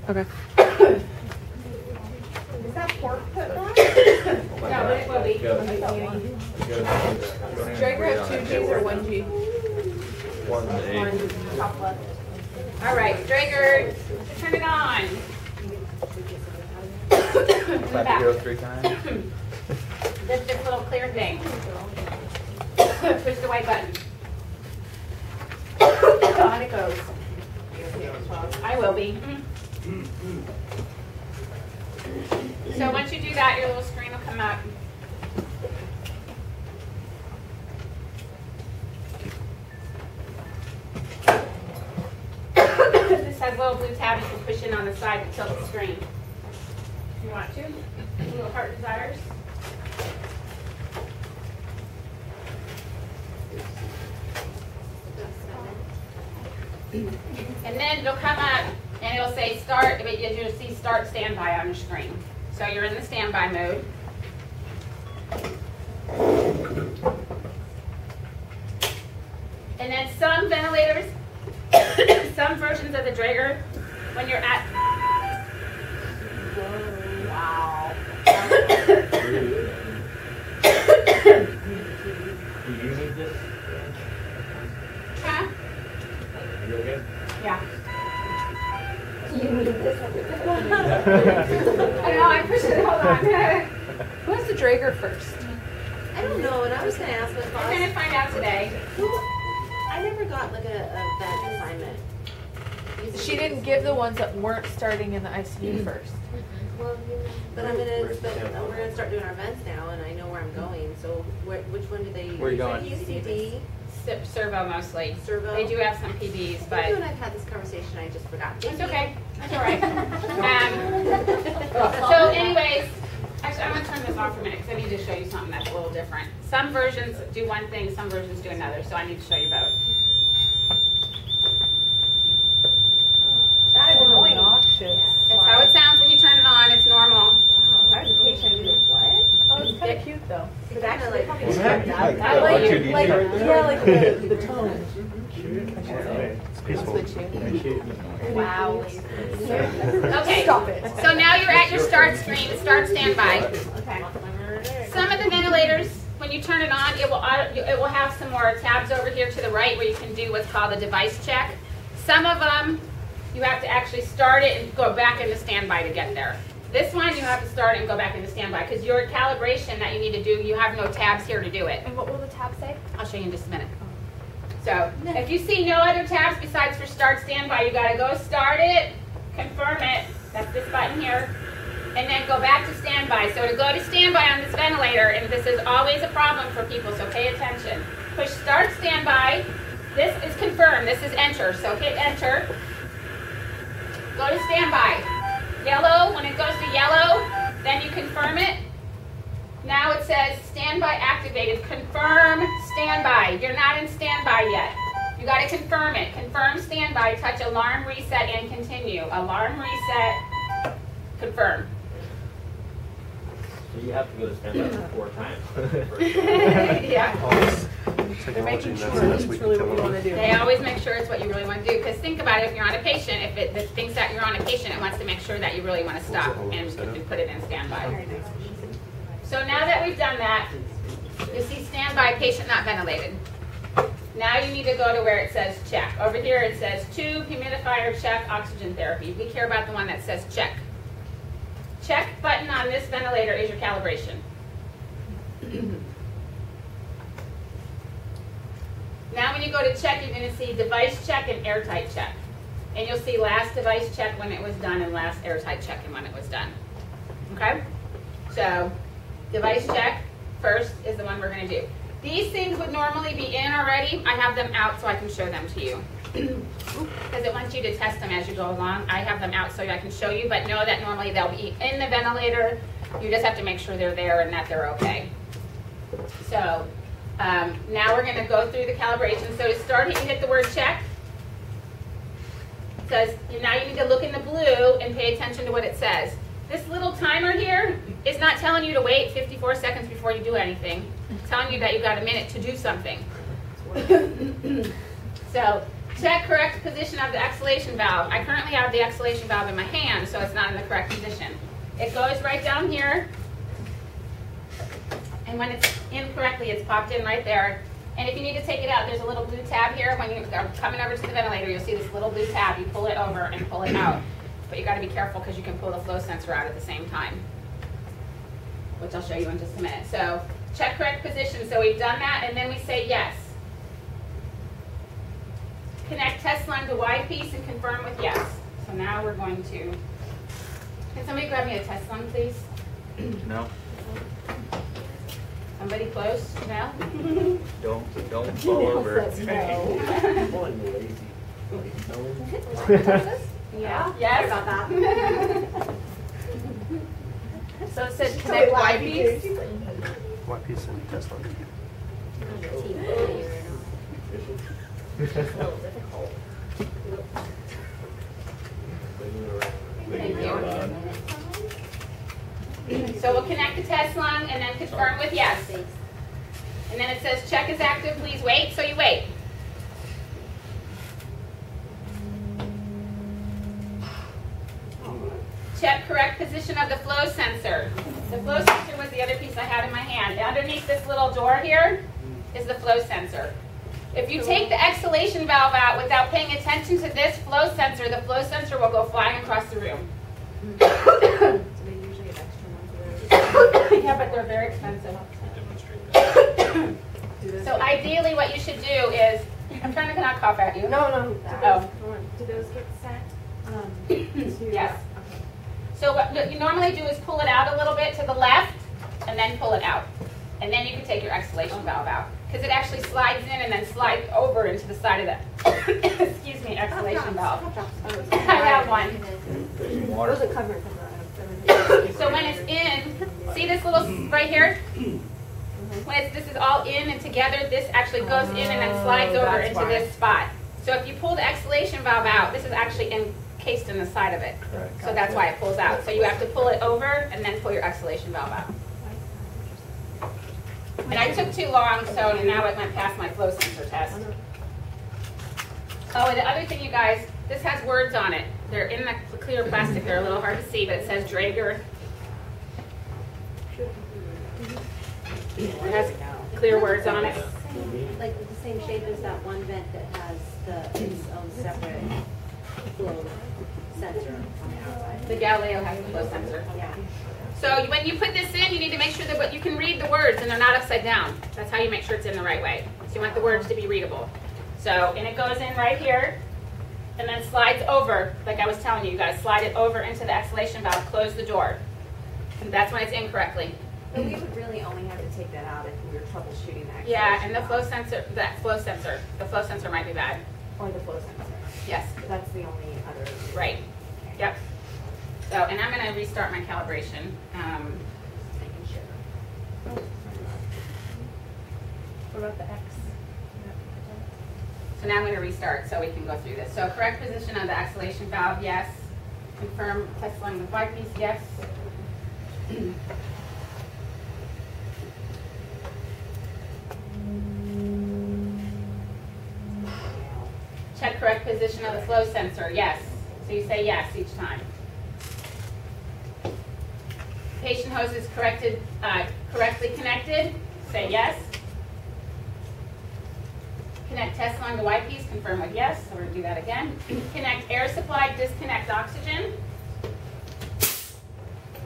Okay. Is that pork put back? No, but it will be. Draeger have 2 Gs or 1 G? 1 to 8. All right, Draeger, turn it on. Clap the arrow 3 times. This little clear thing. Push the white button. On it goes. I will be. So once you do that, your little screen will come up. This has little blue tabs you can push in on the side to tilt the screen. If you want to. Little heart desires. And then it'll come up and it'll say start, but you'll see start standby on your screen. So you're in the standby mode. And then some ventilators, some versions of the Draeger, when you're at, wow. You need this? Huh? You okay? Yeah. You need this. I know, I pushed it, hold on. Who has the Draeger first? I don't know, and I was going to ask my I'm boss. going to find out today. I never got like a vet assignment. She didn't give the ones that weren't starting in the ICU first. Well, but we're gonna start doing our vents now, and I know where I'm going. So which one do they? Where are you going? UCD, Servo mostly. Servo. They do have some PBs, You but and I've had this conversation. I just forgot. it's okay. That's all right. So anyways, actually I'm going to turn this off for a minute because I need to show you something that's a little different. Some versions do one thing, some versions do another, so I need to show you both. That is annoying. Obnoxious. That's how it sounds when you turn it on. It's normal. If I was a patient, I'd be like, what? Oh, it's kind of cute though. It's actually like, What's that? Like, I like like it. Like, yeah, like the tone. It's peaceful. wow. Okay. Stop it. So now you're at your start screen, start standby. Okay. Some of the ventilators, when you turn it on, it will have some more tabs over here to the right where you can do what's called a device check. Some of them, you have to actually start it and go back into standby to get there. This one, you have to start it and go back into standby because your calibration that you need to do, you have no tabs here to do it. And what will the tab say? I'll show you in just a minute. So if you see no other tabs besides for start standby, you got to go start it, confirm it, that's this button here, and then go back to standby. So to go to standby on this ventilator, and this is always a problem for people, so pay attention. Push start standby. This is confirm, this is enter, so hit enter. Go to standby. Yellow, when it goes to yellow, then you confirm it. Now it says standby activated. Confirm standby. You're not in standby yet. You got to confirm it. Confirm standby. Touch alarm reset and continue. Alarm reset. Confirm. So you have to go to standby 4 times. Yeah. They're making sure it's really what you want to do. They always make sure it's what you really want to do. Because think about it, if you're on a patient, if it thinks that you're on a patient, it wants to make sure that you really want to stop and put it in standby. So now that we've done that, you see standby, patient not ventilated. Now you need to go to where it says check. Over here it says tube, humidifier, check, oxygen therapy. We care about the one that says check. Check button on this ventilator is your calibration. Now when you go to check, you're going to see device check and airtight check. And you'll see last device check when it was done and last airtight check and when it was done. Okay? So device check first is the one we're going to do. These things would normally be in already. I have them out so I can show them to you. Because it wants you to test them as you go along. I have them out so I can show you, but know that normally they'll be in the ventilator. You just have to make sure they're there and that they're okay. So now we're going to go through the calibration. So to start, you hit the word check. It says, now you need to look in the blue and pay attention to what it says. This little timer here is not telling you to wait 54 seconds before you do anything. It's telling you that you've got a minute to do something. So Check correct position of the exhalation valve. I currently have the exhalation valve in my hand, so it's not in the correct position. It goes right down here, and when it's incorrectly, it's popped in right there. And if you need to take it out, there's a little blue tab here. When you're coming over to the ventilator, you'll see this little blue tab. You pull it over and pull it out. But you got to be careful because you can pull the flow sensor out at the same time, which I'll show you in just a minute. So check correct position. So we've done that, and then we say yes. Connect test line to Y piece and confirm with yes. So now we're going to, can somebody grab me a test line, please? No. Somebody close? No? Don't fall over. Yeah. Yes. About that. So it said connect Y piece. What piece and test on? Thank you. So we'll connect the test line and then confirm with yes. And then it says check is active, please wait. So you wait. Check correct position of the flow sensor. The flow sensor was the other piece I had in my hand. Underneath this little door here is the flow sensor. If you take the exhalation valve out without paying attention to this flow sensor, the flow sensor will go flying across the room. So they usually have extra ones of Yeah, but they're very expensive. those. So ideally what you should do is, I'm trying to not cough at you. No. Oh. Do those get sent? To Yes. Okay. So what you normally do is pull it out a little bit to the left and then pull it out. And then you can take your exhalation valve out. Because it actually slides in and then slides over into the side of the, excuse me, exhalation valve. I have one. Those are covered. So when it's in, see this little, right here? When this is all in and together, this actually goes in and then slides over that's into why. this spot. So if you pull the exhalation valve out, this is actually encased in the side of it. Correct. So that's why it pulls out. So you have to pull it over and then pull your exhalation valve out. And I took too long, so now it went past my flow sensor test. Oh, and the other thing, you guys, this has words on it. They're in the clear plastic. They're a little hard to see, but it says Draeger. It has clear words on it. Like the same shape as that one vent that has its own separate flow sensor on the outside. The Galileo has the flow sensor. Yeah. So when you put this in, you need to make sure that you can read the words and they're not upside down. That's how you make sure it's in the right way. So you want the words to be readable. So, and it goes in right here and then slides over, like I was telling you, you gotta slide it over into the exhalation valve, close the door. And that's when it's in correctly. But we would really only have to take that out if we were troubleshooting that. Yeah, and the flow sensor might be bad. Or the flow sensor. Yes, That's the only other. right. Yep. So, and I'm gonna restart my calibration. Making sure. What about the X? So now I'm going to restart so we can go through this. So correct position of the exhalation valve, yes. Confirm test line with Y piece, yes. Check correct position of the flow sensor, yes. So you say yes each time. Patient hose is correctly connected, say yes. Connect test line to Y piece, confirm with yes. So we're going to do that again. Connect air supply, disconnect oxygen.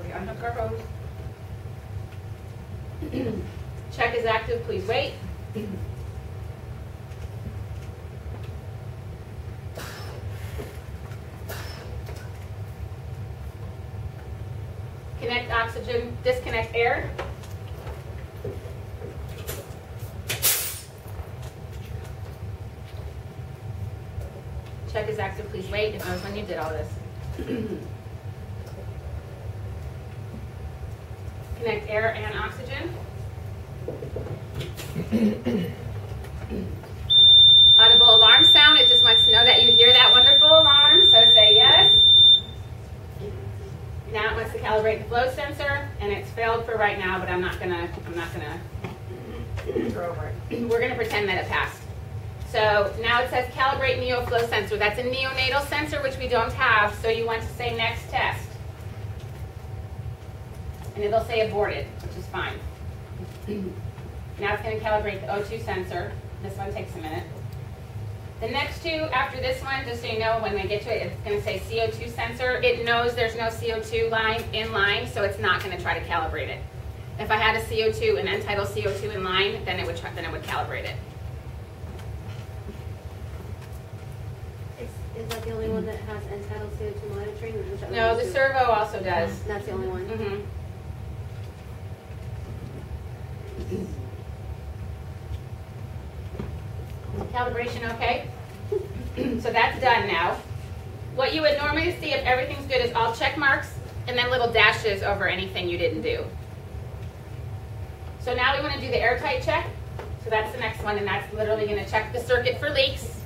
We unhook our hose. Check is active, please wait. Connect oxygen, disconnect air. Check is active, please wait. It knows when you did all this. Connect air and oxygen. Audible alarm sound. It just wants to know that you hear that wonderful alarm, so say yes. Now it wants to calibrate the flow sensor, and it's failed for right now, but I'm not gonna throw over it. We're gonna pretend that it passed. So now it says calibrate neoflow sensor. That's a neonatal sensor, which we don't have, so you want to say next test. And it'll say aborted, which is fine. Now it's going to calibrate the O2 sensor. This one takes a minute. The next two after this one, just so you know, when we get to it, it's going to say CO2 sensor. It knows there's no CO2 line in line, so it's not going to try to calibrate it. If I had a CO2, an end-tidal CO2 in line, then it would calibrate it. Is that the only one that has end-tidal CO2 monitoring? Or is that No, the two? servo also does. That's the only one? Mm-hmm. Calibration okay? So that's done now. What you would normally see if everything's good is all check marks and then little dashes over anything you didn't do. So now we want to do the airtight check. So that's the next one, and that's literally going to check the circuit for leaks.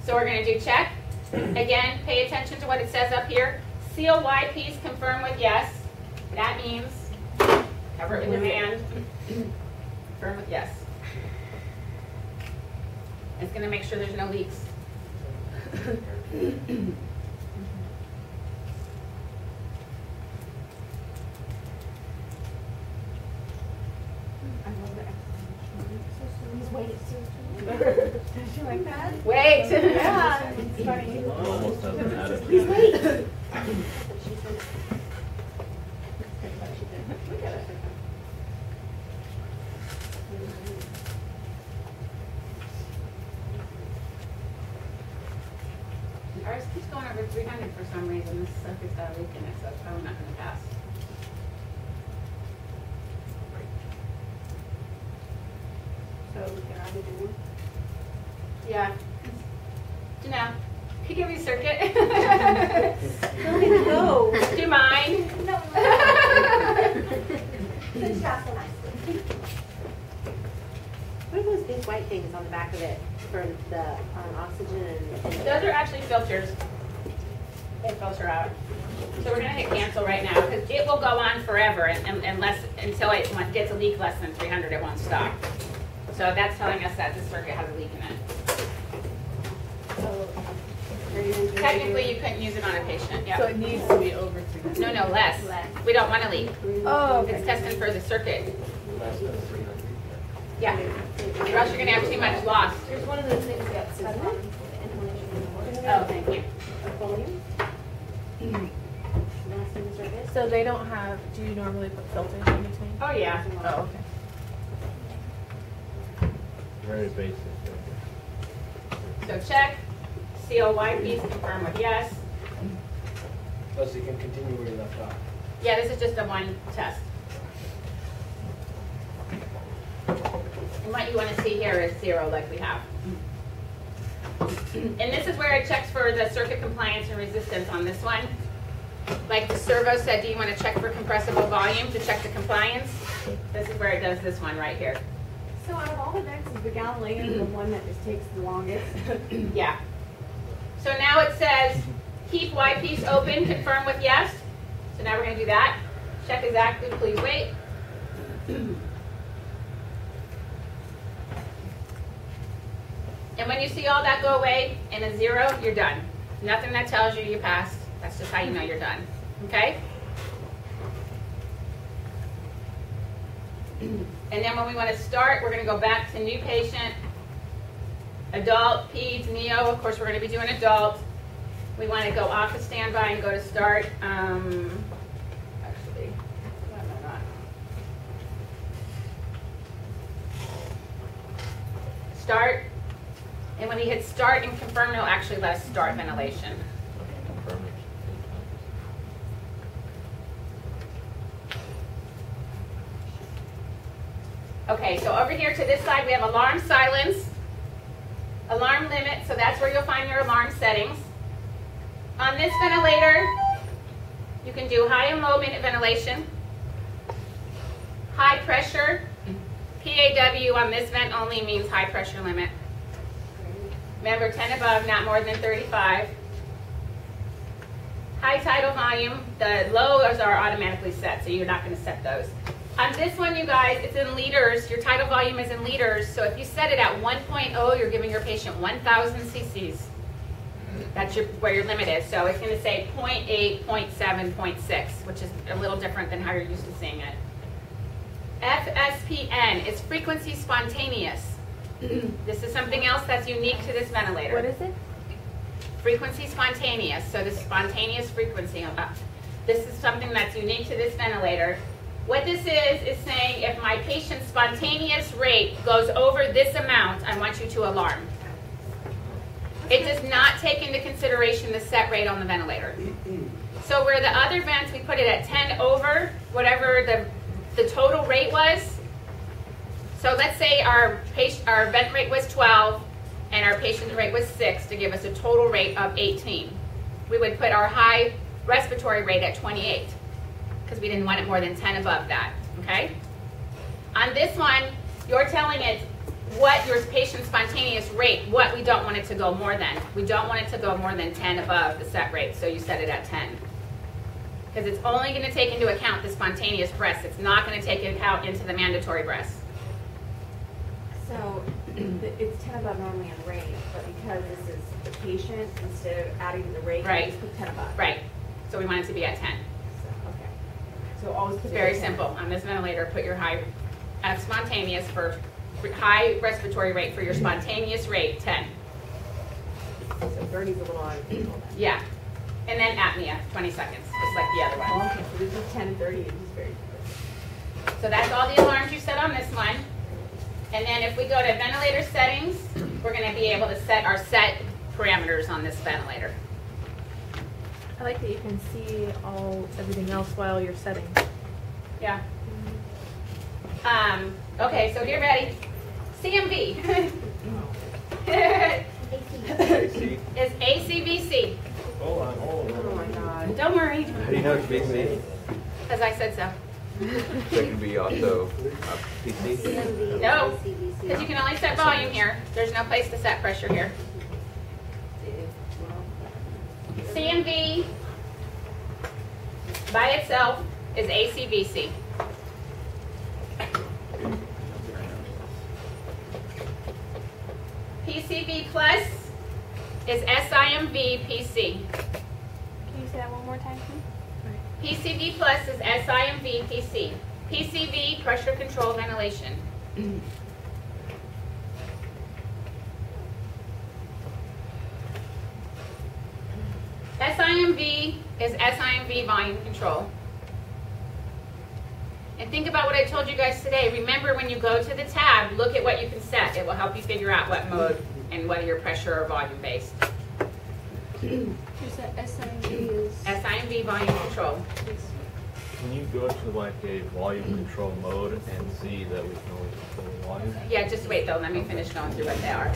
So we're going to do check. Again, pay attention to what it says up here. Seal Y piece, confirm with yes. That means cover it with your hand. Confirm with yes. It's going to make sure there's no leaks. She like that? Wait. Yeah, it's funny. Almost doesn't matter. Please wait. Look at it. Ours keeps going over 300 for some reason. This circuit's got a leak in it, so it's probably not going to pass. So we can either do Yeah. Janelle, could you give me a circuit? Don't even go. Do you mind? No. Good job, so nicely. What are those big white things on the back of it for the oxygen and Those are actually filters. They filter out. So we're going to hit cancel right now because it will go on forever unless until it gets a leak less than 300, it won't stop. So that's telling us that this circuit has a leak in it. Technically, you couldn't use it on a patient. Yeah. So it needs to be over 300. No, less. We don't want to leak. Oh, okay. It's testing for the circuit. Less than 300. Yeah. Or else you're going to have too much loss. Here's one of those things that says Oh, thank you. volume. Last in the circuit. So they don't have, do you normally put filters in between? Oh, yeah. Oh, okay. Very basic. So check. COY piece, confirm with yes. Plus you can continue where you left off. Yeah, this is just a one test. And what you want to see here is 0 like we have. And this is where it checks for the circuit compliance and resistance on this one. Like the servo said, do you want to check for compressible volume to check the compliance? This is where it does this one right here. So out of all the vents, is the Galilean the one that just takes the longest? Yeah. So now it says, keep Y piece open, confirm with yes. So now we're going to do that. Check exactly, please wait. And when you see all that go away in a 0, you're done. Nothing that tells you you passed. That's just how you know you're done. Okay? And then when we want to start, we're going to go back to new patient, adult, peds, neo. Of course, we're going to be doing adult. We want to go off the standby and go to start. Actually, why am I not? Start. And when we hit start and confirm, it'll actually let us start ventilation. Confirm it. Okay, so over here to this side, we have alarm silence, alarm limit, so that's where you'll find your alarm settings. On this ventilator, you can do high and low minute ventilation, high pressure, PAW on this vent only means high pressure limit. Remember, 10 above, not more than 35. High tidal volume, the lows are automatically set, so you're not going to set those. On this one, you guys, it's in liters. Your tidal volume is in liters. So if you set it at 1.0, you're giving your patient 1,000 cc's. That's where your limit is. So it's going to say 0.8, 0.7, 0.6, which is a little different than how you're used to seeing it. FSPN is frequency spontaneous. This is something else that's unique to this ventilator. What is it? Frequency spontaneous. So the spontaneous frequency. This is something that's unique to this ventilator. What this is saying if my patient's spontaneous rate goes over this amount, I want you to alarm. It does not take into consideration the set rate on the ventilator. So where the other vents, we put it at 10 over whatever the total rate was. So let's say our vent rate was 12 and our patient rate was 6 to give us a total rate of 18. We would put our high respiratory rate at 28 because we didn't want it more than 10 above that, okay? On this one, you're telling it what your patient's spontaneous rate, what we don't want it to go more than. We don't want it to go more than 10 above the set rate, so you set it at 10. Because it's only going to take into account the spontaneous breaths. It's not going to take account into the mandatory breaths. So it's 10 above normally on rate, but because this is the patient, instead of adding the rate, Right. we just put 10 above. Right. So we want it to be at 10. So, okay. So always put It's it very at 10. simple. On this ventilator, put your high spontaneous for high respiratory rate for your spontaneous rate, 10. So 30 is a little out of control then. Yeah. And then apnea, 20 seconds, just like the other one. Oh, okay, so this is 10 and 30 is just very different. So that's all the alarms you set on this one. And then if we go to ventilator settings, we're going to be able to set our set parameters on this ventilator. I like that you can see everything else while you're setting. Yeah. Okay, so get ready. CMV AC. is ACVC. Hold on. Oh my God. Don't worry, How do you know it's BC? because I said so. So it can be also PC? CMV, No. ACVC. Because you can only set volume here. There's no place to set pressure here. CMV by itself is ACVC. PCV plus is SIMV PC. Can you say that one more time, please? PCV plus is SIMV PC. PCV, pressure control ventilation. SIMV is SIMV volume control. And think about what I told you guys today. Remember, when you go to the tab, look at what you can set. It will help you figure out what mode and whether you're pressure or volume based. You said SIMV is... SIMV volume control. Can you go to like a volume control mode and see that we can only control the volume? Yeah, just wait though. Let me finish going through what they are.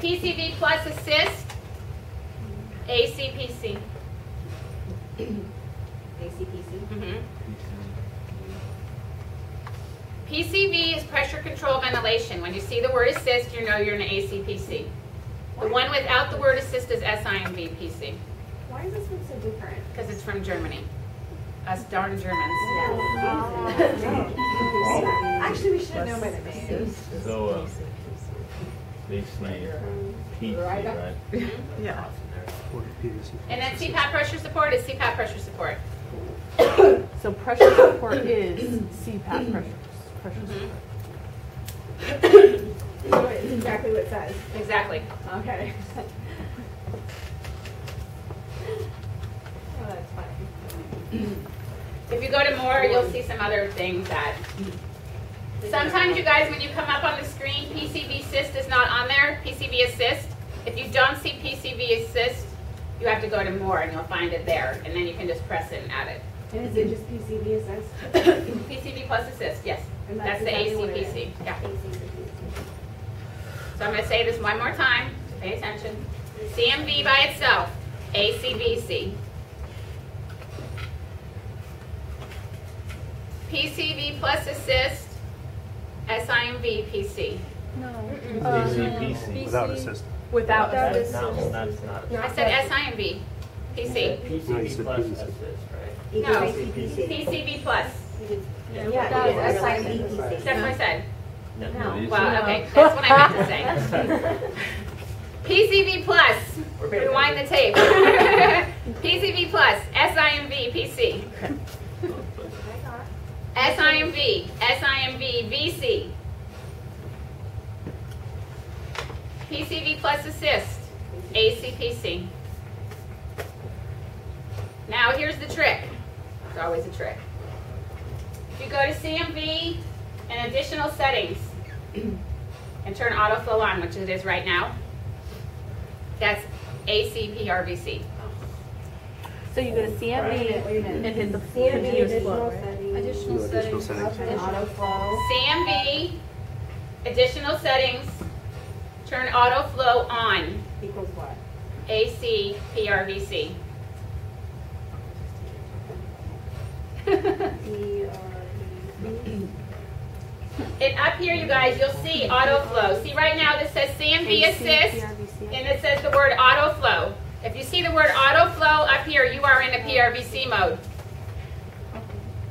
PCV plus assist, ACPC. ACPC. PCV is pressure control ventilation. When you see the word assist, you know you're in an ACPC. The one without the word assist is SIMV PC, Why is this one so different? because it's from Germany. Us darn Germans. Actually, we should have known by the name. So, they say PC, right? Yeah. And then CPAP pressure support is CPAP pressure support. So pressure support is CPAP pressure support. So it's exactly what it says. Exactly. Okay. Oh, that's funny. If you go to more, you'll see some other things that... Sometimes you guys, when you come up on the screen, PCV assist is not on there, PCV assist. If you don't see PCV assist, you have to go to more and you'll find it there. And then you can just press it and add it. And is it just PCV assist? PCV plus assist, yes. And That's the exactly what it is. ACPC. Yeah. So I'm going to say this one more time. Pay attention. CMV by itself, ACVC. PCV plus assist, SIMV PC. ACPC. Without assist. Without That's assist. not. I said SIMV PC. No, you PCV said plus PCV. assist, right? No, ACPC. PCV plus. Yeah, That's what I said. No. Well, okay, that's what I meant to say. PCV plus, rewind the tape. PCV plus, SIMV, PC. SIMV, SIMV, VC. PCV plus assist, ACPC. Now here's the trick. It's always a trick. If you go to CMV and additional settings and turn autoflow on, which it is right now, that's ACPRVC. So you go to CMV and hit the continuous flow, right? Additional settings. settings. Autoflow. CMV, additional settings, turn autoflow on, Equals what? ACPRVC. And up here, you guys, you'll see autoflow. See right now this says CMV assist, and it says the word autoflow. If you see the word autoflow up here, you are in a PRVC mode.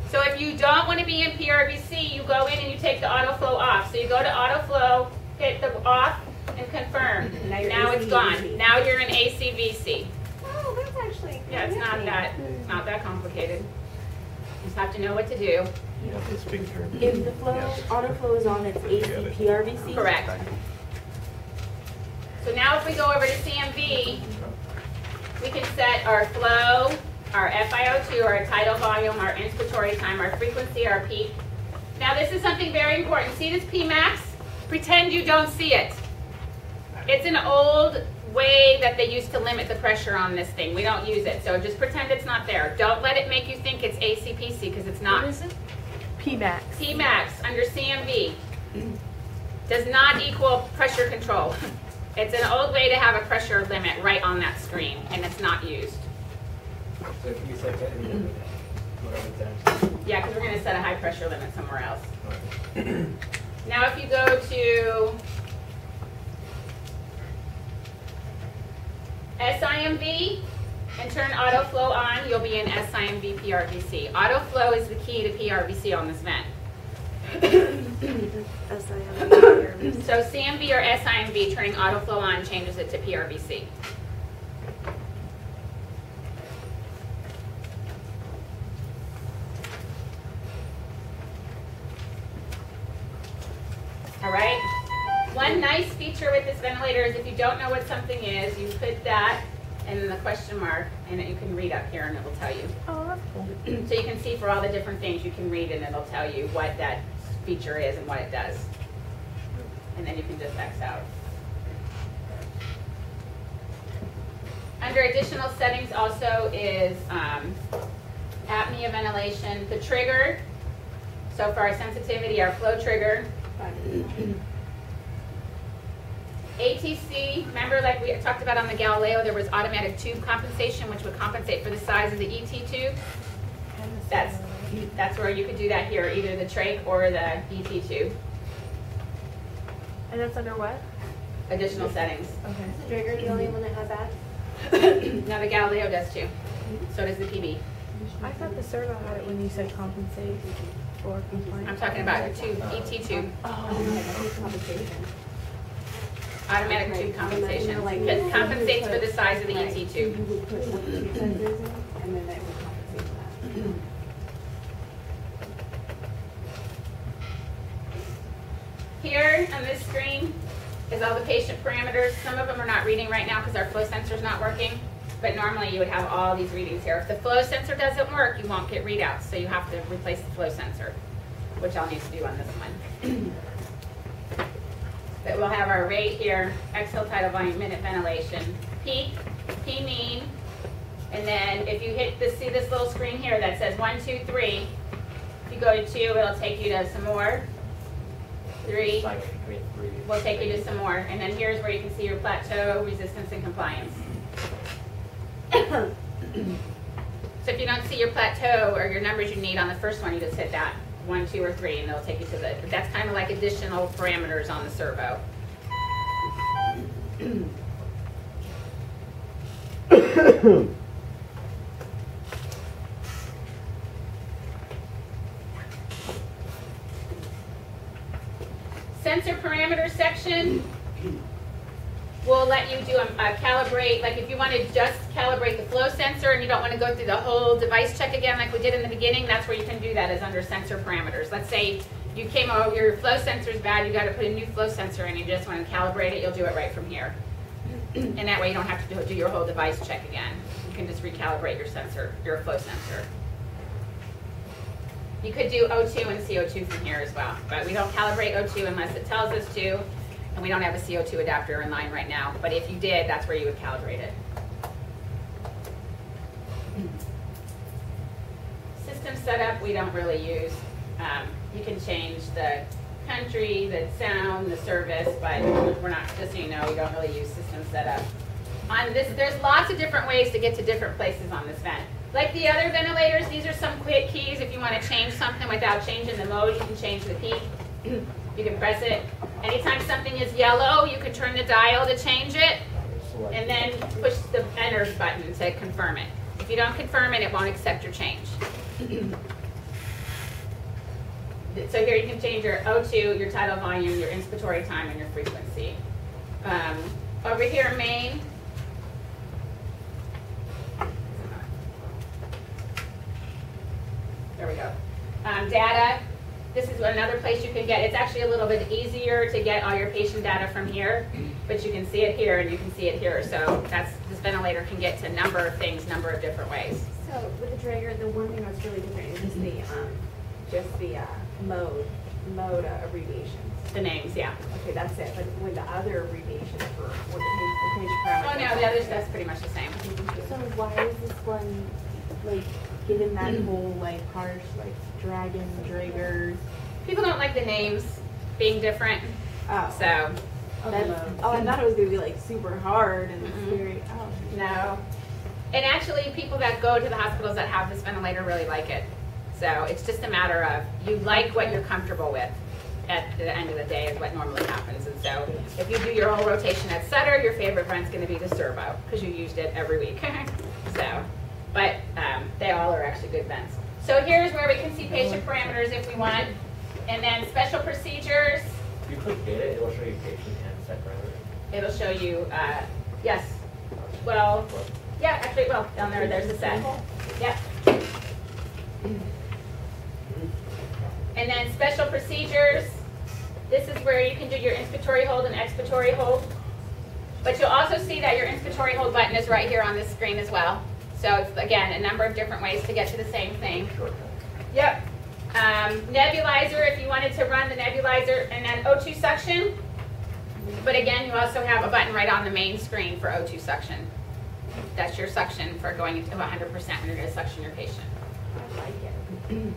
So if you don't want to be in PRVC, you go in and you take the autoflow off. So you go to autoflow, hit the off, and confirm. Now it's gone. Now you're in ACVC. Oh, that's actually. Yeah, it's not that complicated. You just have to know what to do. You have to speak term. If the autoflow is on, it's ACPRVC? Correct. So now if we go over to CMV, we can set our flow, our FiO2, our tidal volume, our inspiratory time, our frequency, our peak. Now this is something very important. See this Pmax? Pretend you don't see it. It's an old way that they used to limit the pressure on this thing. We don't use it, so just pretend it's not there. Don't let it make you think it's ACPC, because it's not. What is it? Pmax. Pmax under CMV does not equal pressure control. It's an old way to have a pressure limit right on that screen, and it's not used. So if you set that in whatever time. Yeah, because we're going to set a high pressure limit somewhere else. Now if you go to SIMV and turn autoflow on, you'll be in SIMV PRVC. Autoflow is the key to PRVC on this vent. So CMV or SIMV, turning autoflow on changes it to PRVC. All right. One nice feature with this ventilator is if you don't know what something is, you put that and then the question mark, and you can read up here and it will tell you. Oh, that's cool. So you can see for all the different things you can read and it'll tell you what that feature is and what it does. And then you can just X out. Under additional settings also is apnea ventilation, the trigger. So for our sensitivity, our flow trigger. ATC, remember like we talked about on the Galileo, there was automatic tube compensation, which would compensate for the size of the ET tube. That's where you could do that here, either the trach or the ET tube. And that's under what? Additional settings. Okay. Is the Draeger the only one that has that? Now the Galileo does too. So does the PB. I thought the servo had it when you said compensate for compliance. I'm talking about the tube, ET tube. Compensation. Automatic tube compensation. It compensates for the size of the ET tube. You would put one of your sensors in, and then that would compensate for that. Here on this screen is all the patient parameters. Some of them are not reading right now because our flow sensor is not working, but normally you would have all these readings here. If the flow sensor doesn't work, you won't get readouts, so you have to replace the flow sensor, which I'll need to do on this one. But we'll have our rate here, exhale tidal volume, minute ventilation, peak, P mean, and then if you hit this, see this little screen here that says 1, 2, 3. If you go to 2, it'll take you to some more. 3 will take you to some more. And then here's where you can see your plateau, resistance, and compliance. So if you don't see your plateau or your numbers you need on the first one, you just hit that 1, 2, or 3, and it'll take you to the, that's kind of like additional parameters on the servo. sensor parameter section will let you do a calibrate, like if you want to just calibrate the flow sensor and you don't want to go through the whole device check again like we did in the beginning, that's where you can do that, is under sensor parameters. Let's say you came over, your flow sensor is bad, you got to put a new flow sensor in, and you just want to calibrate it, you'll do it right from here. And that way you don't have to do your whole device check again. You can just recalibrate your sensor, your flow sensor. You could do O2 and CO2 from here as well, but we don't calibrate O2 unless it tells us to, and we don't have a CO2 adapter in line right now, but if you did, that's where you would calibrate it. System setup we don't really use. You can change the country, the sound, the service, but we're not, just so you know, we don't really use system setup. On this, there's lots of different ways to get to different places on this vent. Like the other ventilators, these are some quick keys. If you want to change something without changing the mode, you can change the key. You can press it. Anytime something is yellow, you can turn the dial to change it, and then push the enter button to confirm it. If you don't confirm it, it won't accept your change. So here you can change your O2, your tidal volume, your inspiratory time, and your frequency. Over here, main. There we go. Data. This is another place you can get. It's actually a little bit easier to get all your patient data from here, but you can see it here and you can see it here. So that's, this ventilator can get to a number of things, number of different ways. So with the Draeger, the one thing that's really different is just the mode abbreviations. The names, yeah. Okay, that's it. But with the other abbreviations for what the patient Oh parameters. no, the other stuff's pretty much the same. So why is this one like given that whole like harsh like dragon, Draegers? People don't like the names being different, Oh. so I thought it was gonna be like super hard and scary. Oh. no. And actually, people that go to the hospitals that have this ventilator really like it. So it's just a matter of you like what you're comfortable with at the end of the day is what normally happens. And so if you do your whole rotation at Sutter, your favorite vent's going to be the Servo because you used it every week. So, but they all are actually good vents. So here's where we can see patient parameters if we want. And then special procedures. If you click data, it will show you patient and set parameter. It'll show you, yes. Well, yeah, actually, well, down there, there's the set. Yep. And then special procedures. This is where you can do your inspiratory hold and expiratory hold. But you'll also see that your inspiratory hold button is right here on this screen as well. So it's, again, a number of different ways to get to the same thing. Yep. Nebulizer, if you wanted to run the nebulizer, and then O2 suction. But again, you also have a button right on the main screen for O2 suction. That's your suction for going into 100% when you're going to suction your patient. I like it.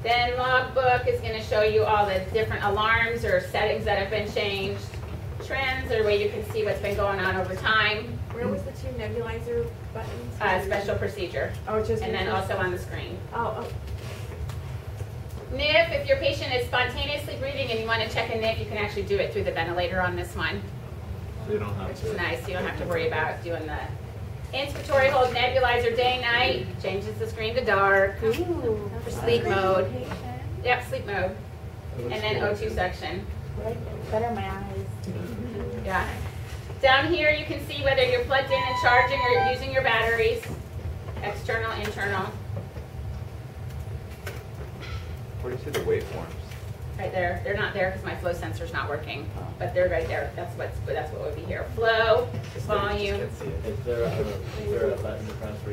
Then logbook is going to show you all the different alarms or settings that have been changed. Trends are where you can see what's been going on over time. Where was the two nebulizer buttons? Special procedure. Oh, it's just. And then also on the screen. Oh. NIF, if your patient is spontaneously breathing and you want to check a NIF, you can actually do it through the ventilator on this one. So you don't have Which to. is nice. You don't have to worry about doing the inspiratory hold nebulizer day night. Changes the screen to dark. Ooh. For sleep mode. Yep, sleep mode. And then O2 section. Better my eyes. Yeah. Down here you can see whether you're plugged in and charging or using your batteries. External, internal. Where do you see the waveforms? Right there. They're not there because my flow sensor's not working. But they're right there. That's what would be here. Flow, volume. Is there a button to press where